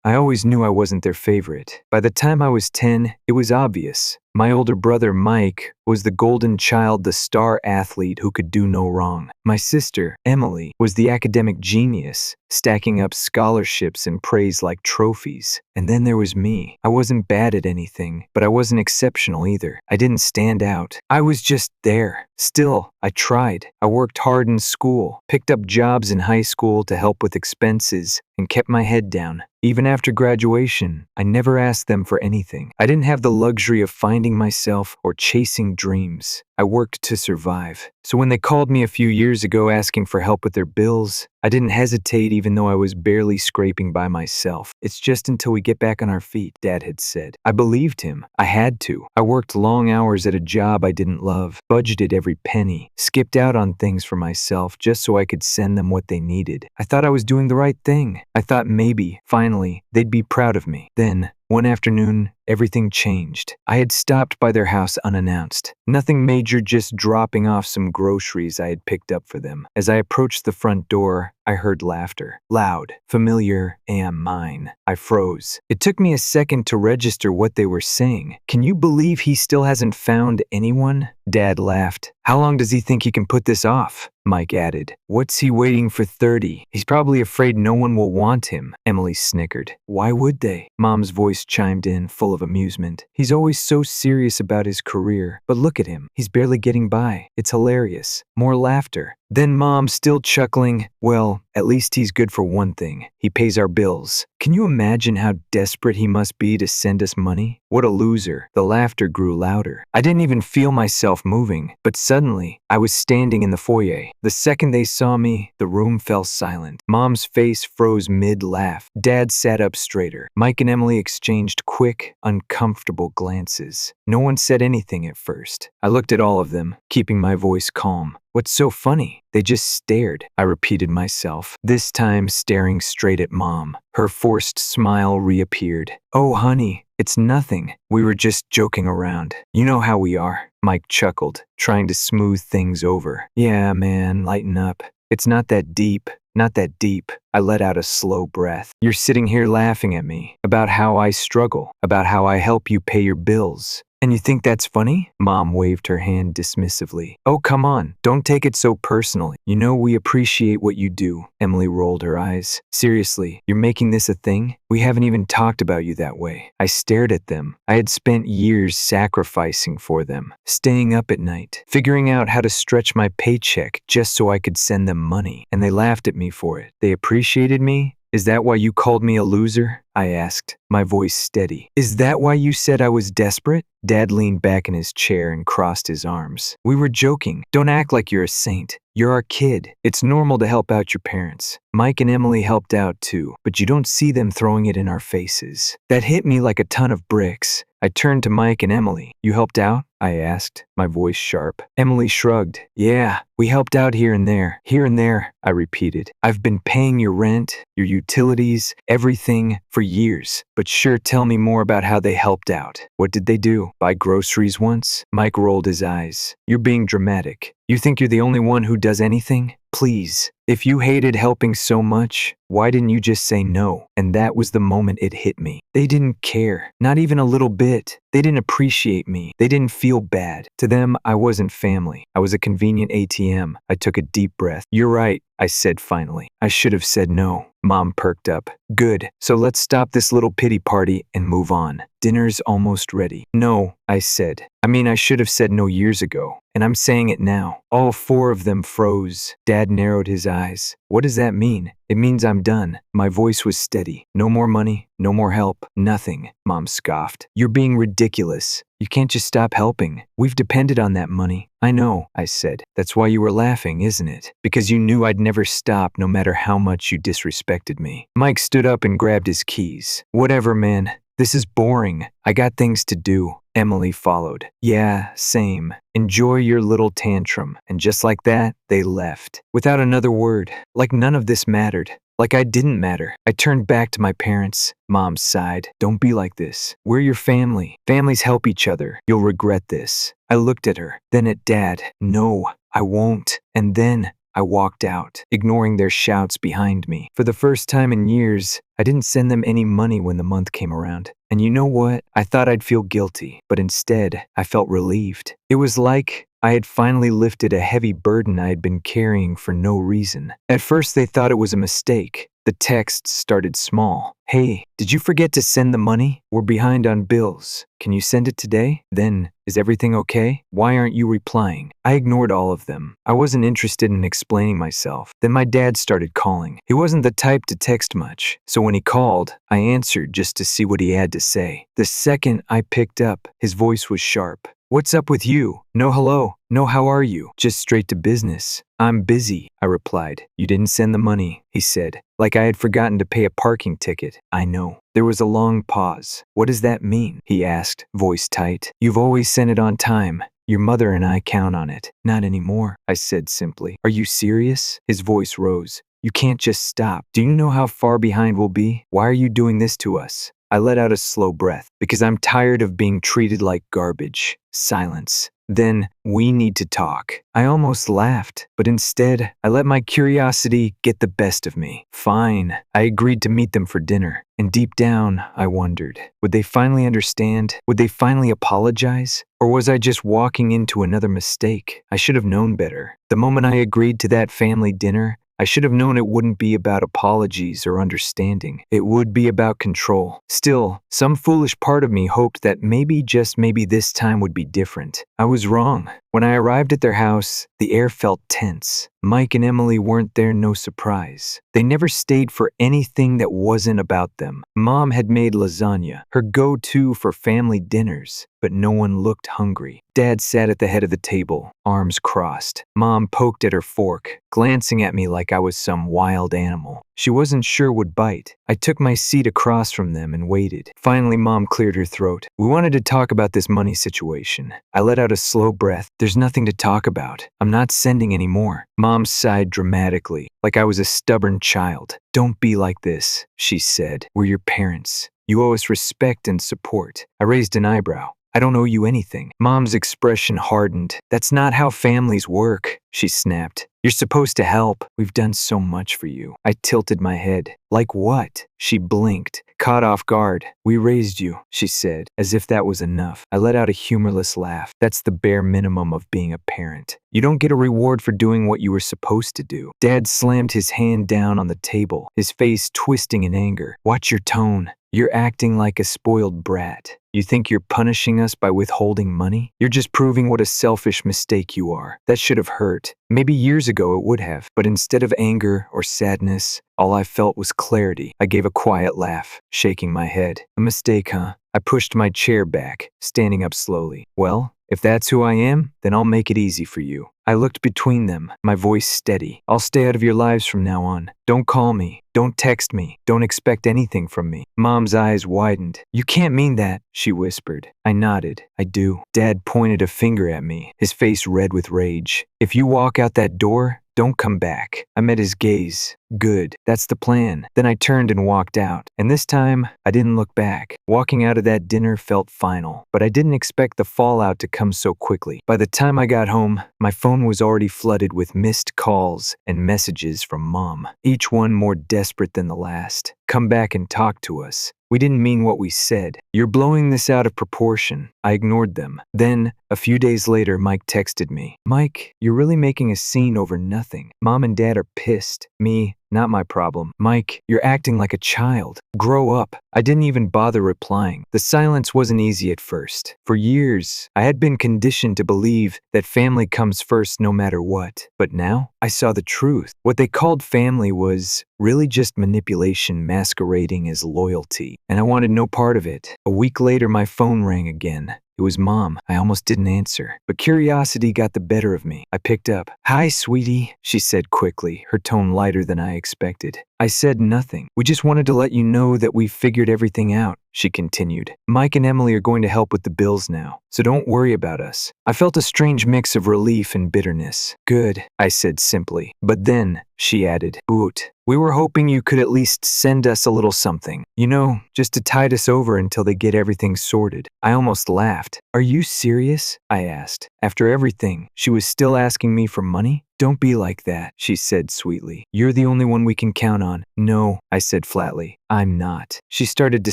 I always knew I wasn't their favorite. By the time I was 10, it was obvious. My older brother, Mike, was the golden child, the star athlete who could do no wrong. My sister, Emily, was the academic genius, stacking up scholarships and praise like trophies. And then there was me. I wasn't bad at anything, but I wasn't exceptional either. I didn't stand out. I was just there. Still, I tried. I worked hard in school, picked up jobs in high school to help with expenses, and kept my head down. Even after graduation, I never asked them for anything. I didn't have the luxury of finding myself or chasing dreams. I worked to survive. So when they called me a few years ago asking for help with their bills, I didn't hesitate even though I was barely scraping by myself. It's just until we get back on our feet, Dad had said. I believed him. I had to. I worked long hours at a job I didn't love, budgeted every penny, skipped out on things for myself just so I could send them what they needed. I thought I was doing the right thing. I thought maybe, finally, they'd be proud of me. Then, one afternoon, everything changed. I had stopped by their house unannounced. Nothing major, just dropping off some groceries I had picked up for them. As I approached the front door, I heard laughter. Loud, familiar, and mine. I froze. It took me a second to register what they were saying. Can you believe he still hasn't found anyone? Dad laughed. How long does he think he can put this off? Mike added. What's he waiting for 30? He's probably afraid no one will want him. Emily snickered. Why would they? Mom's voice chimed in, full of amusement. He's always so serious about his career, but look at him. He's barely getting by. It's hilarious. More laughter. Then Mom, still chuckling, well, at least he's good for one thing. He pays our bills. Can you imagine how desperate he must be to send us money? What a loser. The laughter grew louder. I didn't even feel myself moving, but suddenly, I was standing in the foyer. The second they saw me, the room fell silent. Mom's face froze mid-laugh. Dad sat up straighter. Mike and Emily exchanged quick, uncomfortable glances. No one said anything at first. I looked at all of them, keeping my voice calm. What's so funny? They just stared, I repeated myself, this time staring straight at Mom. Her forced smile reappeared. Oh, honey, it's nothing. We were just joking around. You know how we are. Mike chuckled, trying to smooth things over. Yeah, man, lighten up. It's not that deep. Not that deep. I let out a slow breath. You're sitting here laughing at me about how I struggle, about how I help you pay your bills. And you think that's funny? Mom waved her hand dismissively. Oh, come on. Don't take it so personally. You know we appreciate what you do. Emily rolled her eyes. Seriously, you're making this a thing? We haven't even talked about you that way. I stared at them. I had spent years sacrificing for them, staying up at night, figuring out how to stretch my paycheck just so I could send them money. And they laughed at me for it. They appreciated me? Is that why you called me a loser? I asked, my voice steady. Is that why you said I was desperate? Dad leaned back in his chair and crossed his arms. We were joking. Don't act like you're a saint. You're our kid. It's normal to help out your parents. Mike and Emily helped out too, but you don't see them throwing it in our faces. That hit me like a ton of bricks. I turned to Mike and Emily. You helped out? I asked, my voice sharp. Emily shrugged. Yeah, we helped out here and there. Here and there, I repeated. I've been paying your rent, your utilities, everything for years. But sure, tell me more about how they helped out. What did they do? Buy groceries once? Mike rolled his eyes. You're being dramatic. You think you're the only one who does anything? Please. If you hated helping so much, why didn't you just say no? And that was the moment it hit me. They didn't care. Not even a little bit. They didn't appreciate me. They didn't feel bad. To them, I wasn't family. I was a convenient ATM. I took a deep breath. You're right, I said finally. I should have said no. Mom perked up. Good. So let's stop this little pity party and move on. Dinner's almost ready. No, I said. I should have said no years ago. And I'm saying it now. All four of them froze. Dad narrowed his eyes. What does that mean? It means I'm done. My voice was steady. No more money, no more help, nothing. Mom scoffed. You're being ridiculous. You can't just stop helping. We've depended on that money. I know, I said. That's why you were laughing, isn't it? Because you knew I'd never stop no matter how much you disrespected me. Mike stood up and grabbed his keys. Whatever, man. This is boring. I got things to do. Emily followed. Yeah, same. Enjoy your little tantrum. And just like that, they left. Without another word. Like none of this mattered. Like I didn't matter. I turned back to my parents. Mom sighed. Don't be like this. We're your family. Families help each other. You'll regret this. I looked at her. Then at Dad. No, I won't. And then I walked out, ignoring their shouts behind me. For the first time in years, I didn't send them any money when the month came around. And you know what? I thought I'd feel guilty, but instead, I felt relieved. It was like I had finally lifted a heavy burden I had been carrying for no reason. At first, they thought it was a mistake. The texts started small. "Hey, did you forget to send the money? We're behind on bills. Can you send it today?" Then, "Is everything okay? Why aren't you replying?" I ignored all of them. I wasn't interested in explaining myself. Then my dad started calling. He wasn't the type to text much, so when he called, I answered just to see what he had to say. The second I picked up, his voice was sharp. "What's up with you? No hello. No how are you? Just straight to business." "I'm busy," I replied. "You didn't send the money," he said, like I had forgotten to pay a parking ticket. "I know." There was a long pause. "What does that mean?" he asked, voice tight. "You've always sent it on time. Your mother and I count on it." "Not anymore," I said simply. "Are you serious?" His voice rose. "You can't just stop. Do you know how far behind we'll be? Why are you doing this to us?" I let out a slow breath. "Because I'm tired of being treated like garbage." Silence. Then, "We need to talk." I almost laughed, but instead, I let my curiosity get the best of me. Fine. I agreed to meet them for dinner. And deep down, I wondered, would they finally understand? Would they finally apologize? Or was I just walking into another mistake? I should have known better. The moment I agreed to that family dinner, I should have known it wouldn't be about apologies or understanding. It would be about control. Still, some foolish part of me hoped that maybe, just maybe, this time would be different. I was wrong. When I arrived at their house, the air felt tense. Mike and Emily weren't there, no surprise. They never stayed for anything that wasn't about them. Mom had made lasagna, her go-to for family dinners, but no one looked hungry. Dad sat at the head of the table, arms crossed. Mom poked at her fork, glancing at me like I was some wild animal she wasn't sure would bite. I took my seat across from them and waited. Finally, Mom cleared her throat. "We wanted to talk about this money situation." I let out a slow breath. "There's nothing to talk about. I'm not sending any more." Mom sighed dramatically, like I was a stubborn child. "Don't be like this," she said. "We're your parents. You owe us respect and support." I raised an eyebrow. "I don't owe you anything." Mom's expression hardened. "That's not how families work," she snapped. "You're supposed to help. We've done so much for you." I tilted my head. "Like what?" She blinked, caught off guard. "We raised you," she said, as if that was enough. I let out a humorless laugh. "That's the bare minimum of being a parent. You don't get a reward for doing what you were supposed to do." Dad slammed his hand down on the table, his face twisting in anger. "Watch your tone. You're acting like a spoiled brat. You think you're punishing us by withholding money? You're just proving what a selfish mistake you are. That should have hurt. Maybe years ago it would have, but instead of anger or sadness, all I felt was clarity." I gave a quiet laugh, shaking my head. "A mistake, huh?" I pushed my chair back, standing up slowly. "Well, if that's who I am, then I'll make it easy for you." I looked between them, my voice steady. "I'll stay out of your lives from now on. Don't call me. Don't text me. Don't expect anything from me." Mom's eyes widened. "You can't mean that," she whispered. I nodded. "I do." Dad pointed a finger at me, his face red with rage. "If you walk out that door, don't come back." I met his gaze. "Good. That's the plan." Then I turned and walked out. And this time, I didn't look back. Walking out of that dinner felt final, but I didn't expect the fallout to come so quickly. By the time I got home, my phone was already flooded with missed calls and messages from Mom, each one more desperate than the last. "Come back and talk to us. We didn't mean what we said. You're blowing this out of proportion." I ignored them. Then, a few days later, Mike texted me. "Mike, you're really making a scene over nothing. Mom and Dad are pissed." Me, not my problem. "Mike, you're acting like a child. Grow up." I didn't even bother replying. The silence wasn't easy at first. For years, I had been conditioned to believe that family comes first no matter what. But now, I saw the truth. What they called family was really just manipulation masquerading as loyalty. And I wanted no part of it. A week later, my phone rang again. It was Mom. I almost didn't answer, but curiosity got the better of me. I picked up. "Hi, sweetie," she said quickly, her tone lighter than I expected. I said nothing. "We just wanted to let you know that we've figured everything out," she continued. "Mike and Emily are going to help with the bills now, so don't worry about us." I felt a strange mix of relief and bitterness. "Good," I said simply. "But then," she added, "Oot, we were hoping you could at least send us a little something. You know, just to tide us over until they get everything sorted." I almost laughed. "Are you serious?" I asked. After everything, she was still asking me for money? Don't be like that, she said sweetly. You're the only one we can count on. No, I said flatly. I'm not. She started to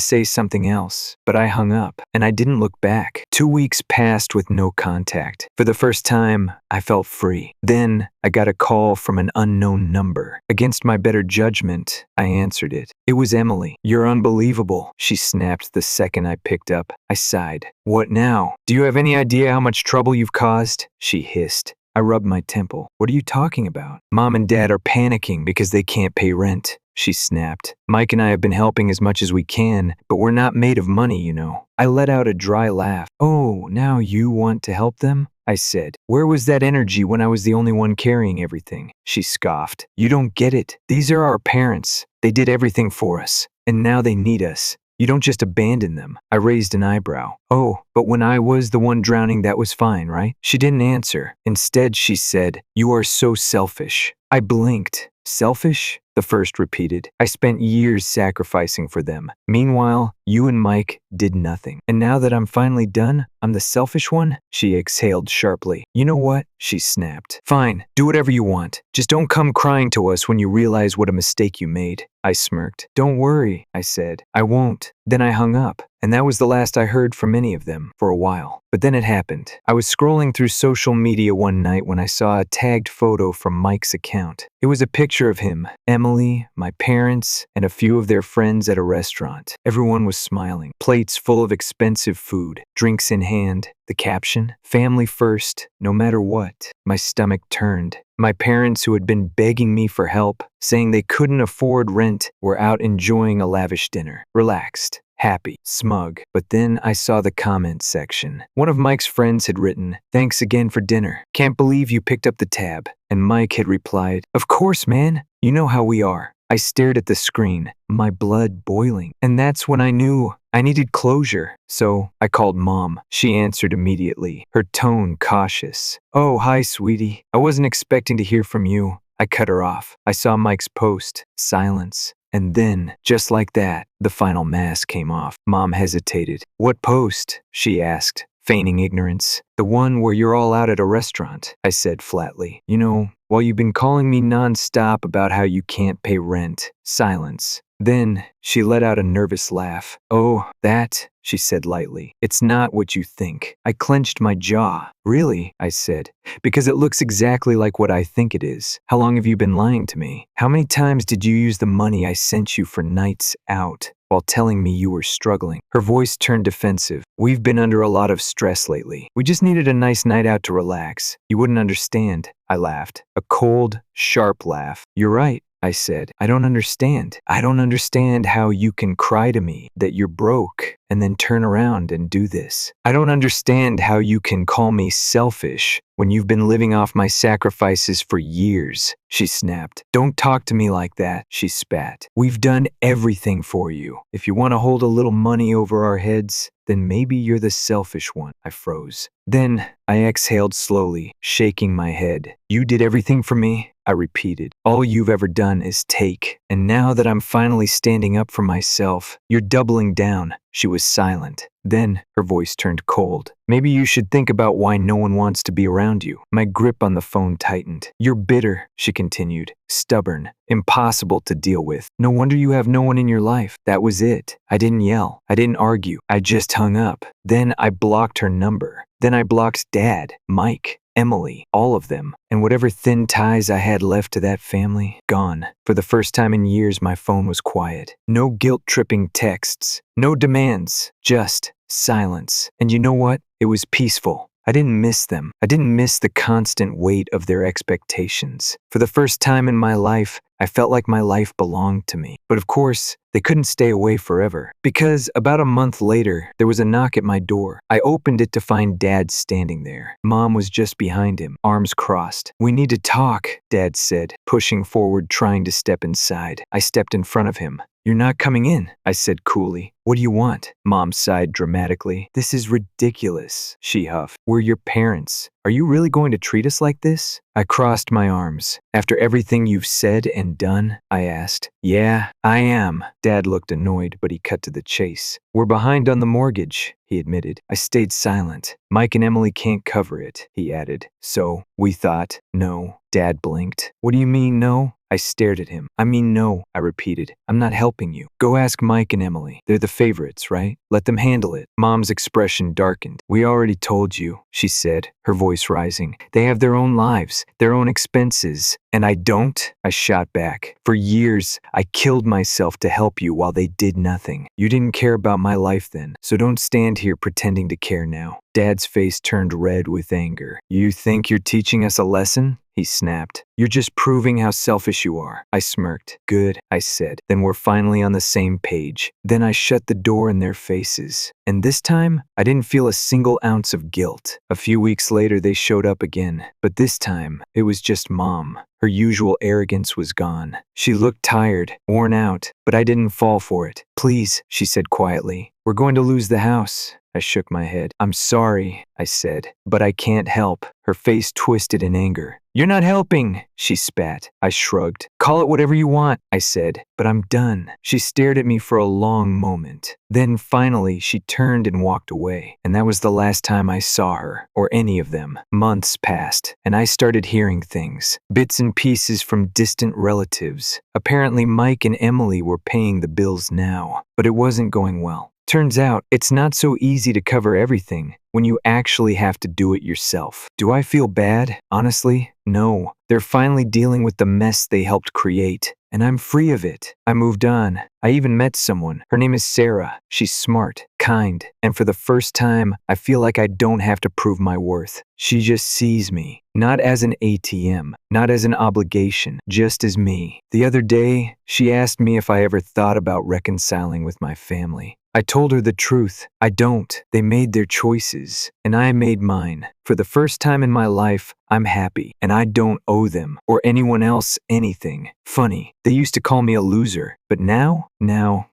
say something else, but I hung up, and I didn't look back. 2 weeks passed with no contact. For the first time, I felt free. Then, I got a call from an unknown number. Against my better judgment, I answered it. It was Emily. You're unbelievable, she snapped the second I picked up. I sighed. What now? Do you have any idea how much trouble you've caused? She hissed. I rubbed my temple. What are you talking about? Mom and Dad are panicking because they can't pay rent, she snapped. Mike and I have been helping as much as we can, but we're not made of money, you know. I let out a dry laugh. Oh, now you want to help them? I said. Where was that energy when I was the only one carrying everything? She scoffed. You don't get it. These are our parents. They did everything for us, and now they need us. You don't just abandon them. I raised an eyebrow. Oh, but when I was the one drowning, that was fine, right? She didn't answer. Instead, she said, You are so selfish. I blinked. Selfish? The first repeated. I spent years sacrificing for them. Meanwhile, you and Mike did nothing. And now that I'm finally done, I'm the selfish one? She exhaled sharply. You know what? She snapped. Fine, do whatever you want. Just don't come crying to us when you realize what a mistake you made. I smirked. Don't worry, I said. I won't. Then I hung up. And that was the last I heard from any of them for a while. But then it happened. I was scrolling through social media one night when I saw a tagged photo from Mike's account. It was a picture of him, Emily, my parents, and a few of their friends at a restaurant. Everyone was smiling. Plates full of expensive food, drinks in hand. The caption, family first, no matter what. My stomach turned. My parents, who had been begging me for help, saying they couldn't afford rent, were out enjoying a lavish dinner. Relaxed. Happy, smug. But then I saw the comment section. One of Mike's friends had written, Thanks again for dinner. Can't believe you picked up the tab. And Mike had replied, Of course, man. You know how we are. I stared at the screen, my blood boiling. And that's when I knew I needed closure. So I called Mom. She answered immediately, her tone cautious. Oh, hi, sweetie. I wasn't expecting to hear from you. I cut her off. I saw Mike's post. Silence. And then, just like that, the final mask came off. Mom hesitated. What post? She asked, feigning ignorance. The one where you're all out at a restaurant, I said flatly. You know, while you've been calling me nonstop about how you can't pay rent. Silence. Then, she let out a nervous laugh. Oh, that, she said lightly. It's not what you think. I clenched my jaw. Really? I said. Because it looks exactly like what I think it is. How long have you been lying to me? How many times did you use the money I sent you for nights out while telling me you were struggling? Her voice turned defensive. We've been under a lot of stress lately. We just needed a nice night out to relax. You wouldn't understand. I laughed. A cold, sharp laugh. You're right. I said, I don't understand. I don't understand how you can cry to me that you're broke and then turn around and do this. I don't understand how you can call me selfish when you've been living off my sacrifices for years, she snapped. Don't talk to me like that, she spat. We've done everything for you. If you want to hold a little money over our heads, then maybe you're the selfish one. I froze. Then I exhaled slowly, shaking my head. You did everything for me, I repeated. All you've ever done is take. And now that I'm finally standing up for myself, you're doubling down. She was silent. Then her voice turned cold. Maybe you should think about why no one wants to be around you. My grip on the phone tightened. You're bitter, she continued. Stubborn. Impossible to deal with. No wonder you have no one in your life. That was it. I didn't yell. I didn't argue. I just hung up. Then I blocked her number. Then I blocked Dad, Mike, Emily, all of them, and whatever thin ties I had left to that family, gone. For the first time in years, my phone was quiet. No guilt-tripping texts, no demands, just silence. And you know what? It was peaceful. I didn't miss them. I didn't miss the constant weight of their expectations. For the first time in my life, I felt like my life belonged to me. But of course, they couldn't stay away forever. Because about a month later, there was a knock at my door. I opened it to find Dad standing there. Mom was just behind him, arms crossed. We need to talk, Dad said, pushing forward, trying to step inside. I stepped in front of him. "You're not coming in," I said coolly. "What do you want?" Mom sighed dramatically. "This is ridiculous," she huffed. "We're your parents. Are you really going to treat us like this?" I crossed my arms. "After everything you've said and done?" I asked. "Yeah, I am." Dad looked annoyed, but he cut to the chase. "We're behind on the mortgage," he admitted. I stayed silent. "Mike and Emily can't cover it," he added. "So, we thought." "No." Dad blinked. "What do you mean, no?" I stared at him. "I mean, no," I repeated. "I'm not helping you. Go ask Mike and Emily. They're the favorites, right? Let them handle it." Mom's expression darkened. "We already told you," she said, her voice rising. "They have their own lives, their own expenses. And I don't?" I shot back. "For years, I killed myself to help you while they did nothing. You didn't care about my life then, so don't stand here pretending to care now." Dad's face turned red with anger. "You think you're teaching us a lesson?" he snapped. "You're just proving how selfish you are." I smirked. "Good," I said. "Then we're finally on the same page." Then I shut the door in their faces. And this time, I didn't feel a single ounce of guilt. A few weeks later, they showed up again. But this time, it was just Mom. Her usual arrogance was gone. She looked tired, worn out, but I didn't fall for it. "Please," she said quietly. "We're going to lose the house." I shook my head. "I'm sorry," I said, "but I can't help." Her face twisted in anger. "You're not helping," she spat. I shrugged. "Call it whatever you want," I said, "but I'm done." She stared at me for a long moment. Then finally, she turned and walked away. And that was the last time I saw her, or any of them. Months passed, and I started hearing things. Bits and pieces from distant relatives. Apparently, Mike and Emily were paying the bills now, but it wasn't going well. Turns out, it's not so easy to cover everything when you actually have to do it yourself. Do I feel bad? Honestly, no. They're finally dealing with the mess they helped create, and I'm free of it. I moved on. I even met someone. Her name is Sarah. She's smart, kind, and for the first time, I feel like I don't have to prove my worth. She just sees me, not as an ATM, not as an obligation, just as me. The other day, she asked me if I ever thought about reconciling with my family. I told her the truth. I don't. They made their choices, and I made mine. For the first time in my life, I'm happy, and I don't owe them or anyone else anything. Funny, they used to call me a loser, but now,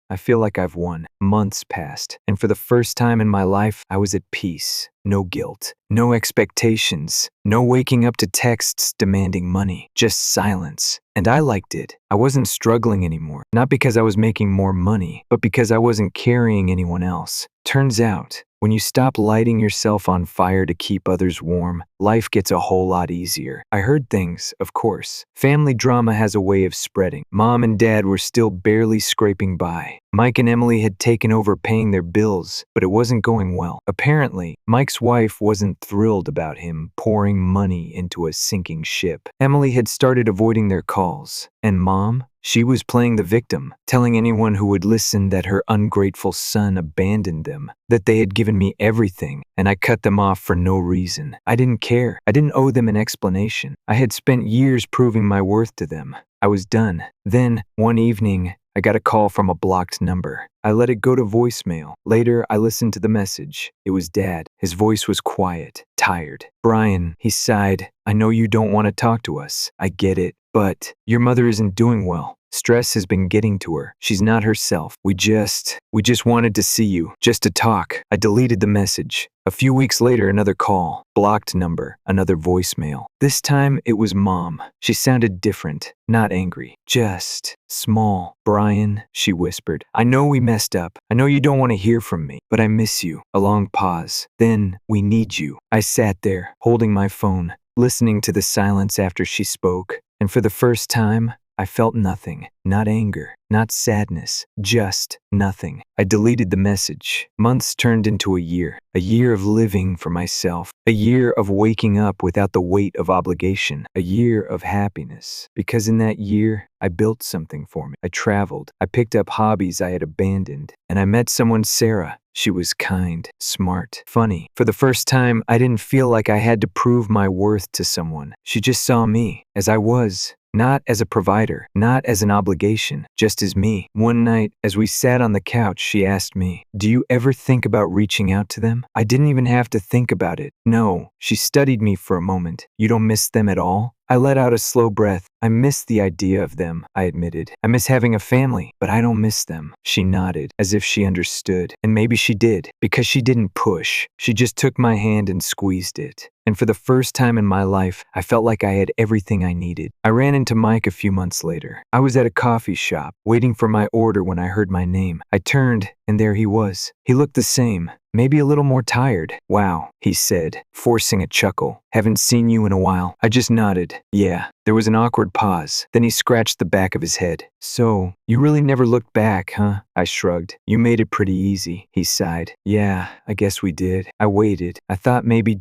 I feel like I've won. Months passed, and for the first time in my life, I was at peace. No guilt, no expectations, no waking up to texts demanding money, just silence. And I liked it. I wasn't struggling anymore, not because I was making more money, but because I wasn't carrying anyone else. Turns out, when you stop lighting yourself on fire to keep others warm, life gets a whole lot easier. I heard things, of course. Family drama has a way of spreading. Mom and Dad were still barely scraping by. Mike and Emily had taken over paying their bills, but it wasn't going well. Apparently, Mike's wife wasn't thrilled about him pouring money into a sinking ship. Emily had started avoiding their calls. And Mom? She was playing the victim, telling anyone who would listen that her ungrateful son abandoned them, that they had given me everything, and I cut them off for no reason. I didn't care. I didn't owe them an explanation. I had spent years proving my worth to them. I was done. Then, one evening, I got a call from a blocked number. I let it go to voicemail. Later, I listened to the message. It was Dad. His voice was quiet, tired. "Brian," he sighed, "I know you don't want to talk to us. I get it. But your mother isn't doing well. Stress has been getting to her. She's not herself. We just wanted to see you, just to talk." I deleted the message. A few weeks later, another call. Blocked number. Another voicemail. This time, it was Mom. She sounded different. Not angry. Just small. "Brian," she whispered, "I know we messed up. I know you don't want to hear from me, but I miss you." A long pause. Then, "We need you." I sat there, holding my phone, listening to the silence after she spoke. And for the first time, I felt nothing. Not anger, not sadness, just nothing. I deleted the message. Months turned into a year of living for myself, a year of waking up without the weight of obligation, a year of happiness. Because in that year, I built something for me. I traveled, I picked up hobbies I had abandoned, and I met someone, Sarah. She was kind, smart, funny. For the first time, I didn't feel like I had to prove my worth to someone. She just saw me as I was. Not as a provider, not as an obligation, just as me. One night, as we sat on the couch, she asked me, "Do you ever think about reaching out to them?" I didn't even have to think about it. No, she studied me for a moment. "You don't miss them at all?" I let out a slow breath. I miss the idea of them, I admitted. I miss having a family, but I don't miss them. She nodded, as if she understood. And maybe she did, because she didn't push. She just took my hand and squeezed it. And for the first time in my life, I felt like I had everything I needed. I ran into Mike a few months later. I was at a coffee shop, waiting for my order when I heard my name. I turned, and there he was. He looked the same, maybe a little more tired. "Wow," he said, forcing a chuckle. "Haven't seen you in a while." I just nodded. Yeah. There was an awkward pause. Then he scratched the back of his head. "So, you really never looked back, huh?" I shrugged. "You made it pretty easy," he sighed. "Yeah, I guess we did." I waited. I thought maybe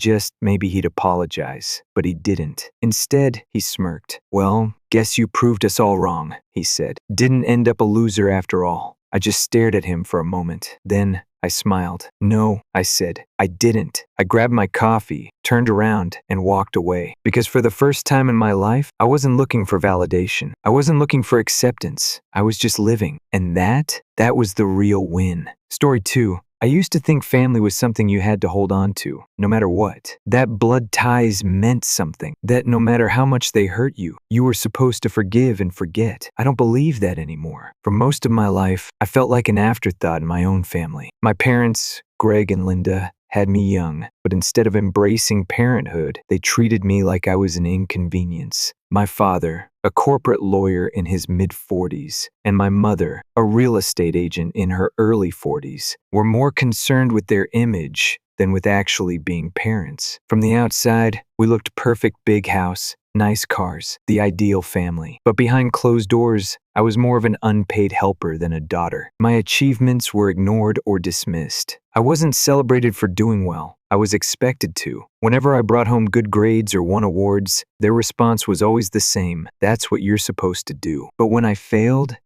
he'd apologize, but he didn't. Instead, he smirked. "Well, guess you proved us all wrong," he said. "Didn't end up a loser after all." I just stared at him for a moment. Then I smiled. "No," I said. "I didn't." I grabbed my coffee, turned around, and walked away. Because for the first time in my life, I wasn't looking for validation. I wasn't looking for acceptance. I was just living. And that was the real win. Story 2. I used to think family was something you had to hold on to, no matter what. That blood ties meant something. That no matter how much they hurt you, you were supposed to forgive and forget. I don't believe that anymore. For most of my life, I felt like an afterthought in my own family. My parents, Greg and Linda, had me young, but instead of embracing parenthood, they treated me like I was an inconvenience. My father, a corporate lawyer in his mid-40s, and my mother, a real estate agent in her early 40s, were more concerned with their image than with actually being parents. From the outside, we looked perfect: big house, nice cars, the ideal family. But behind closed doors, I was more of an unpaid helper than a daughter. My achievements were ignored or dismissed. I wasn't celebrated for doing well. I was expected to. Whenever I brought home good grades or won awards, their response was always the same: "That's what you're supposed to do." But when I failed,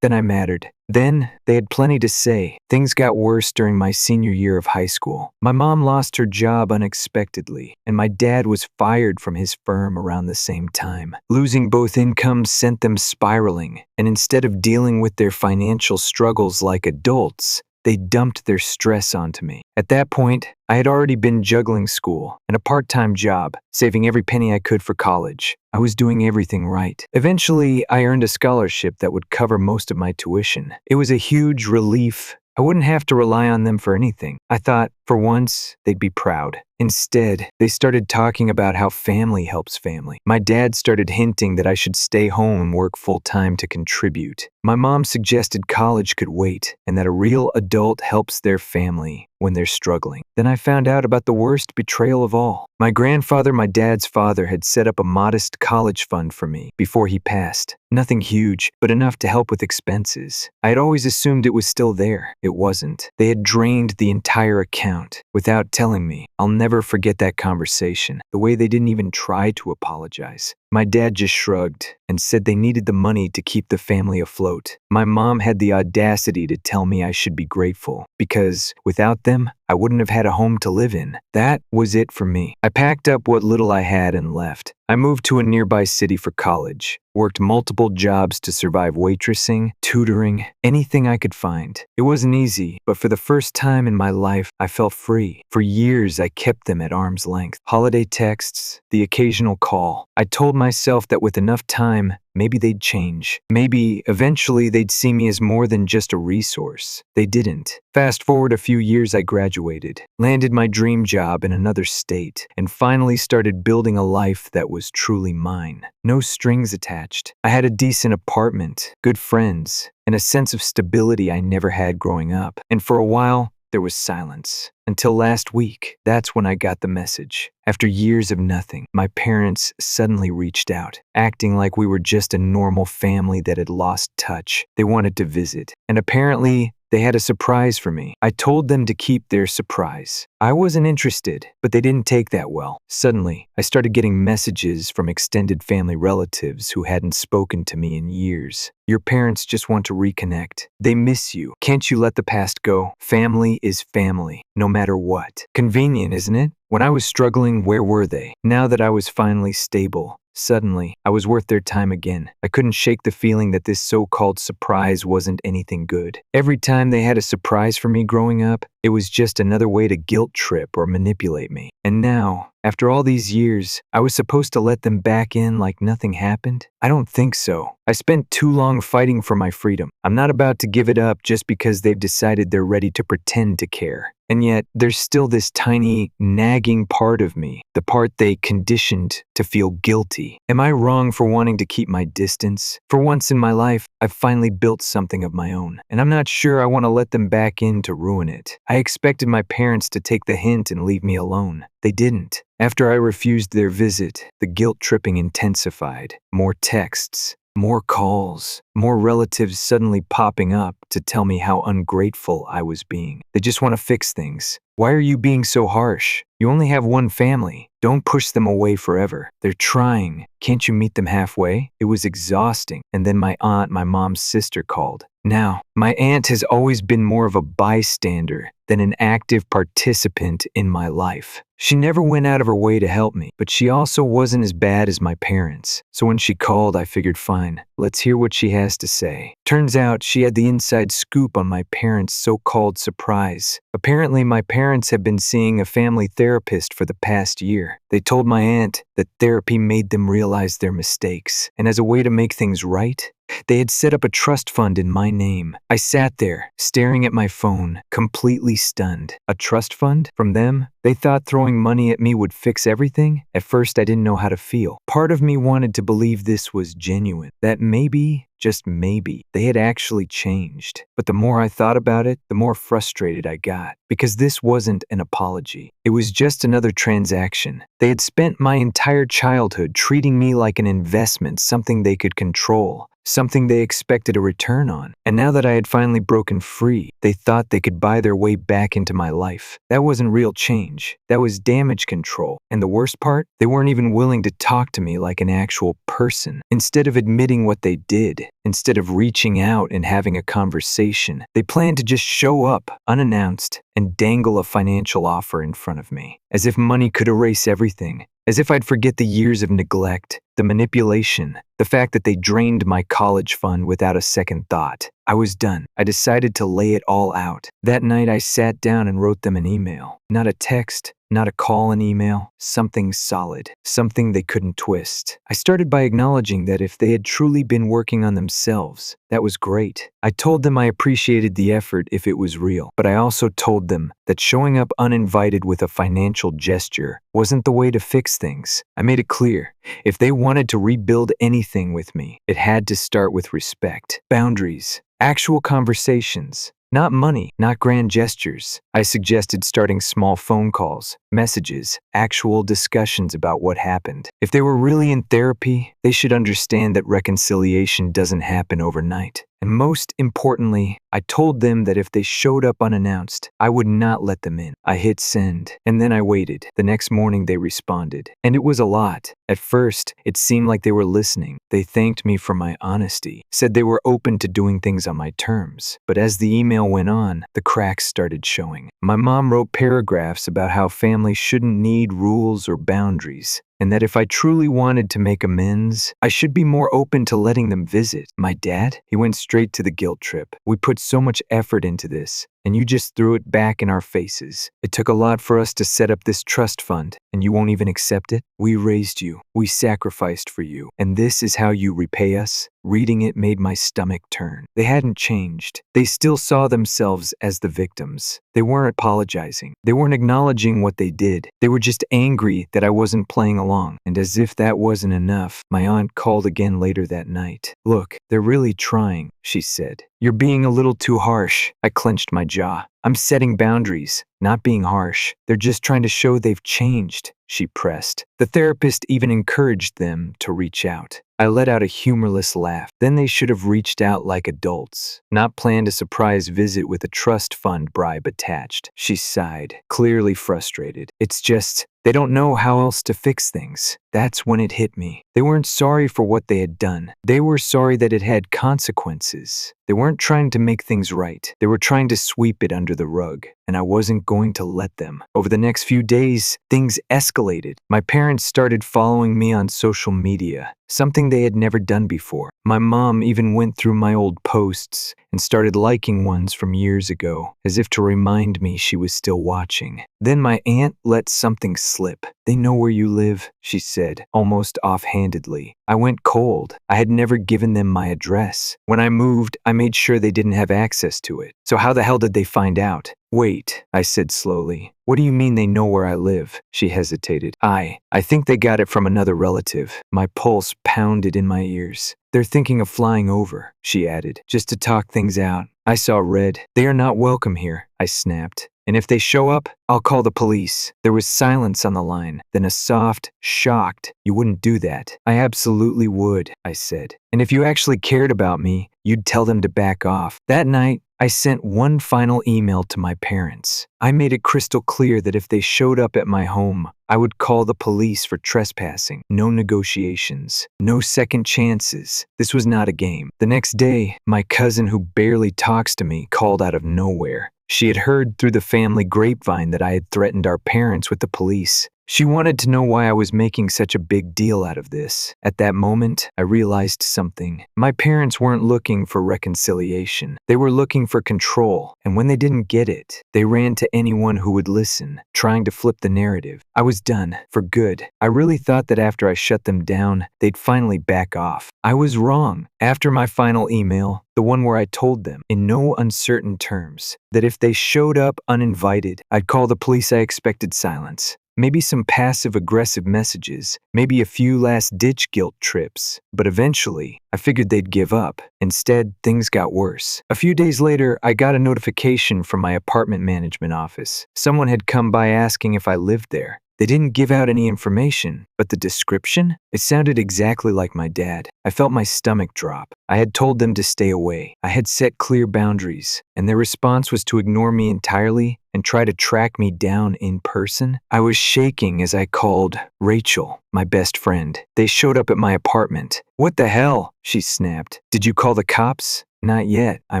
then I mattered. Then they had plenty to say. Things got worse during my senior year of high school. My mom lost her job unexpectedly, and my dad was fired from his firm around the same time. Losing both incomes sent them spiraling, and instead of dealing with their financial struggles like adults, they dumped their stress onto me. At that point, I had already been juggling school and a part-time job, saving every penny I could for college. I was doing everything right. Eventually, I earned a scholarship that would cover most of my tuition. It was a huge relief. I wouldn't have to rely on them for anything. I thought, for once, they'd be proud. Instead, they started talking about how family helps family. My dad started hinting that I should stay home and work full-time to contribute. My mom suggested college could wait, and that a real adult helps their family when they're struggling. Then I found out about the worst betrayal of all. My grandfather, my dad's father, had set up a modest college fund for me before he passed. Nothing huge, but enough to help with expenses. I had always assumed it was still there. It wasn't. They had drained the entire account without telling me. I'll never forget that conversation, the way they didn't even try to apologize. My dad just shrugged and said they needed the money to keep the family afloat. My mom had the audacity to tell me I should be grateful, because without them, I wouldn't have had a home to live in. That was it for me. I packed up what little I had and left. I moved to a nearby city for college, worked multiple jobs to survive: waitressing, tutoring, anything I could find. It wasn't easy, but for the first time in my life, I felt free. For years, I kept them at arm's length. Holiday texts, the occasional call. I told myself that with enough time, maybe they'd change. Maybe eventually they'd see me as more than just a resource. They didn't. Fast forward a few years, I graduated, landed my dream job in another state, and finally started building a life that was truly mine. No strings attached. I had a decent apartment, good friends, and a sense of stability I never had growing up. And for a while, there was silence. Until last week, that's when I got the message. After years of nothing, my parents suddenly reached out, acting like we were just a normal family that had lost touch. They wanted to visit, and apparently, they had a surprise for me. I told them to keep their surprise. I wasn't interested, but they didn't take that well. Suddenly, I started getting messages from extended family relatives who hadn't spoken to me in years. Your parents just want to reconnect. They miss you. Can't you let the past go? Family is family, no matter what. Convenient, isn't it? When I was struggling, where were they? Now that I was finally stable, suddenly, I was worth their time again. I couldn't shake the feeling that this so-called surprise wasn't anything good. Every time they had a surprise for me growing up, It was just another way to guilt trip or manipulate me. And now, after all these years, I was supposed to let them back in like nothing happened? I don't think so. I spent too long fighting for my freedom. I'm not about to give it up just because they've decided they're ready to pretend to care. And yet, there's still this tiny, nagging part of me, the part they conditioned to feel guilty. Am I wrong for wanting to keep my distance? For once in my life, I've finally built something of my own, and I'm not sure I want to let them back in to ruin it. I expected my parents to take the hint and leave me alone. They didn't. After I refused their visit, the guilt tripping intensified. More texts, more calls, more relatives suddenly popping up to tell me how ungrateful I was being. They just want to fix things. Why are you being so harsh? You only have one family. Don't push them away forever. They're trying. Can't you meet them halfway? It was exhausting. And then my aunt, my mom's sister, called. Now, my aunt has always been more of a bystander than an active participant in my life. She never went out of her way to help me, but she also wasn't as bad as my parents. So when she called, I figured, fine, let's hear what she has to say. Turns out she had the inside scoop on my parents' so-called surprise. Apparently, my parents have been seeing a family therapist for the past year. They told my aunt that therapy made them realize their mistakes, and as a way to make things right, they had set up a trust fund in my name. I sat there, staring at my phone, completely stunned. A trust fund? From them? They thought throwing money at me would fix everything? At first, I didn't know how to feel. Part of me wanted to believe this was genuine, that maybe, just maybe, they had actually changed. But the more I thought about it, the more frustrated I got. Because this wasn't an apology. It was just another transaction. They had spent my entire childhood treating me like an investment, something they could control, something they expected a return on. And now that I had finally broken free, they thought they could buy their way back into my life. That wasn't real change. That was damage control. And the worst part? They weren't even willing to talk to me like an actual person. Instead of admitting what they did, instead of reaching out and having a conversation, they planned to just show up, unannounced, and dangle a financial offer in front of me. As if money could erase everything. As if I'd forget the years of neglect, the manipulation, the fact that they drained my college fund without a second thought. I was done. I decided to lay it all out. That night I sat down and wrote them an email. Not a text, not a call and email, something solid, something they couldn't twist. I started by acknowledging that if they had truly been working on themselves, that was great. I told them I appreciated the effort if it was real, but I also told them that showing up uninvited with a financial gesture wasn't the way to fix things. I made it clear, if they wanted to rebuild anything with me, it had to start with respect, boundaries, actual conversations. Not money, not grand gestures. I suggested starting small phone calls, messages, actual discussions about what happened. If they were really in therapy, they should understand that reconciliation doesn't happen overnight. And most importantly, I told them that if they showed up unannounced, I would not let them in. I hit send, and then I waited. The next morning they responded, and it was a lot. At first, it seemed like they were listening. They thanked me for my honesty, said they were open to doing things on my terms. But as the email went on, the cracks started showing. My mom wrote paragraphs about how families shouldn't need rules or boundaries, and that if I truly wanted to make amends, I should be more open to letting them visit. My dad? He went straight to the guilt trip. We put so much effort into this, and you just threw it back in our faces. It took a lot for us to set up this trust fund, and you won't even accept it? We raised you. We sacrificed for you. And this is how you repay us? Reading it made my stomach turn. They hadn't changed. They still saw themselves as the victims. They weren't apologizing. They weren't acknowledging what they did. They were just angry that I wasn't playing along. And as if that wasn't enough, my aunt called again later that night. Look, they're really trying, she said. You're being a little too harsh. I clenched my jaw. I'm setting boundaries, not being harsh. They're just trying to show they've changed, she pressed. The therapist even encouraged them to reach out. I let out a humorless laugh. Then they should have reached out like adults, not planned a surprise visit with a trust fund bribe attached. She sighed, clearly frustrated. It's just, they don't know how else to fix things. That's when it hit me. They weren't sorry for what they had done. They were sorry that it had consequences. They weren't trying to make things right. They were trying to sweep it under the rug, and I wasn't going to let them. Over the next few days, things escalated. My parents started following me on social media, something they had never done before. My mom even went through my old posts and started liking ones from years ago, as if to remind me she was still watching. Then my aunt let something slip. "They know where you live," she said, almost offhandedly. I went cold. I had never given them my address. When I moved, I made sure they didn't have access to it. So how the hell did they find out? "Wait," I said slowly. "What do you mean they know where I live?" She hesitated. I think they got it from another relative." My pulse pounded in my ears. "They're thinking of flying over," she added, "just to talk things out." I saw red. "They are not welcome here," I snapped. "And if they show up, I'll call the police." There was silence on the line, then a soft, shocked, "You wouldn't do that." "I absolutely would," I said. "And if you actually cared about me, you'd tell them to back off." That night, I sent one final email to my parents. I made it crystal clear that if they showed up at my home, I would call the police for trespassing. No negotiations. No second chances. This was not a game. The next day, my cousin, who barely talks to me, called out of nowhere. She had heard through the family grapevine that I had threatened our parents with the police. She wanted to know why I was making such a big deal out of this. At that moment, I realized something. My parents weren't looking for reconciliation. They were looking for control, and when they didn't get it, they ran to anyone who would listen, trying to flip the narrative. I was done, for good. I really thought that after I shut them down, they'd finally back off. I was wrong. After my final email, the one where I told them, in no uncertain terms, that if they showed up uninvited, I'd call the police, I expected silence. Maybe some passive-aggressive messages, maybe a few last-ditch guilt trips. But eventually, I figured they'd give up. Instead, things got worse. A few days later, I got a notification from my apartment management office. Someone had come by asking if I lived there. They didn't give out any information, but the description? It sounded exactly like my dad. I felt my stomach drop. I had told them to stay away. I had set clear boundaries, and their response was to ignore me entirely and try to track me down in person. I was shaking as I called Rachel, my best friend. They showed up at my apartment. "What the hell?" she snapped. "Did you call the cops?" "Not yet," I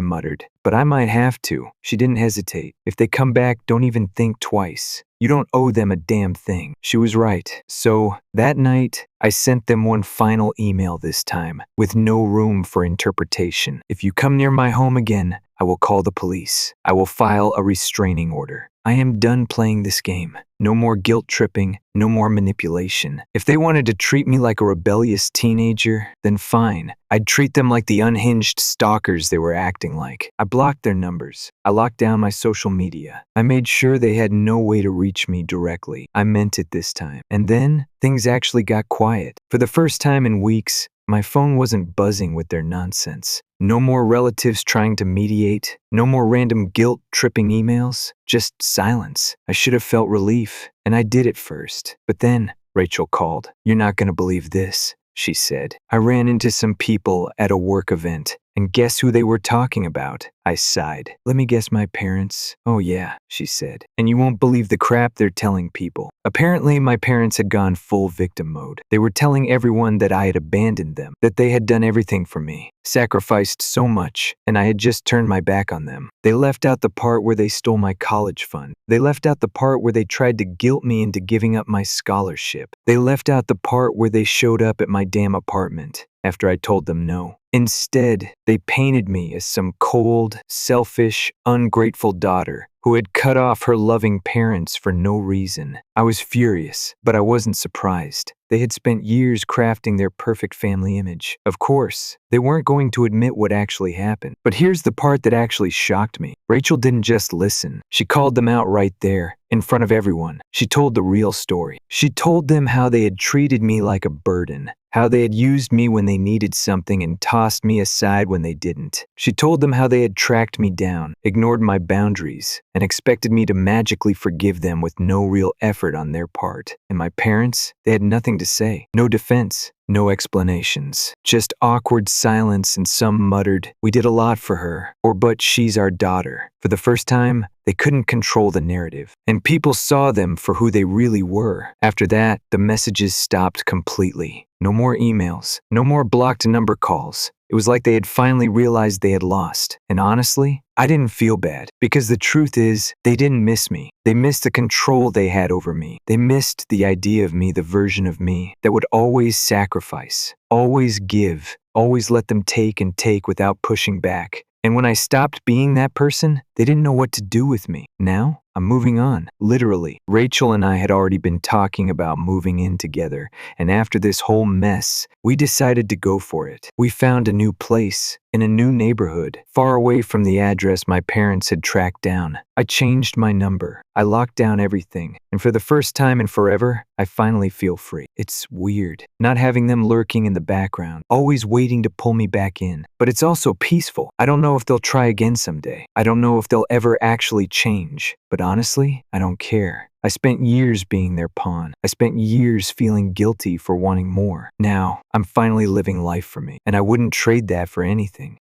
muttered. "But I might have to." She didn't hesitate. "If they come back, don't even think twice. You don't owe them a damn thing." She was right. So, that night, I sent them one final email this time, with no room for interpretation. "If you come near my home again, I will call the police. I will file a restraining order. I am done playing this game. No more guilt tripping, no more manipulation. If they wanted to treat me like a rebellious teenager, then fine. I'd treat them like the unhinged stalkers they were acting like. I blocked their numbers. I locked down my social media. I made sure they had no way to reach me directly. I meant it this time. And then, things actually got quiet. For the first time in weeks, my phone wasn't buzzing with their nonsense. No more relatives trying to mediate. No more random guilt-tripping emails. Just silence. I should have felt relief, and I did at first. But then, Rachel called. "You're not gonna believe this," she said. "I ran into some people at a work event, and guess who they were talking about?" I sighed. "Let me guess, my parents." "Oh yeah," she said. "And you won't believe the crap they're telling people." Apparently, my parents had gone full victim mode. They were telling everyone that I had abandoned them, that they had done everything for me, sacrificed so much, and I had just turned my back on them. They left out the part where they stole my college fund. They left out the part where they tried to guilt me into giving up my scholarship. They left out the part where they showed up at my damn apartment after I told them no. Instead, they painted me as some cold, selfish, ungrateful daughter who had cut off her loving parents for no reason. I was furious, but I wasn't surprised. They had spent years crafting their perfect family image. Of course, they weren't going to admit what actually happened. But here's the part that actually shocked me. Rachel didn't just listen. She called them out right there, in front of everyone. She told the real story. She told them how they had treated me like a burden, how they had used me when they needed something and tossed me aside when they didn't. She told them how they had tracked me down, ignored my boundaries, and expected me to magically forgive them with no real effort on their part. And my parents, they had nothing to say. No defense, No explanations. Just awkward silence and some muttered, "We did a lot for her," or "But she's our daughter." For the first time, they couldn't control the narrative, and people saw them for who they really were. After that, the messages stopped completely. No more emails, no more blocked number calls. It was like they had finally realized they had lost. And honestly, I didn't feel bad, because the truth is, they didn't miss me. They missed the control they had over me. They missed the idea of me, the version of me that would always sacrifice, always give, always let them take and take without pushing back. And when I stopped being that person, they didn't know what to do with me. Now, I'm moving on. Literally, Rachel and I had already been talking about moving in together, and after this whole mess, we decided to go for it. We found a new place, in a new neighborhood, far away from the address my parents had tracked down. I changed my number. I locked down everything, and for the first time in forever, I finally feel free. It's weird, not having them lurking in the background, always waiting to pull me back in. But it's also peaceful. I don't know if they'll try again someday. I don't know if they'll ever actually change. But honestly, I don't care. I spent years being their pawn. I spent years feeling guilty for wanting more. Now, I'm finally living life for me, and I wouldn't trade that for anything.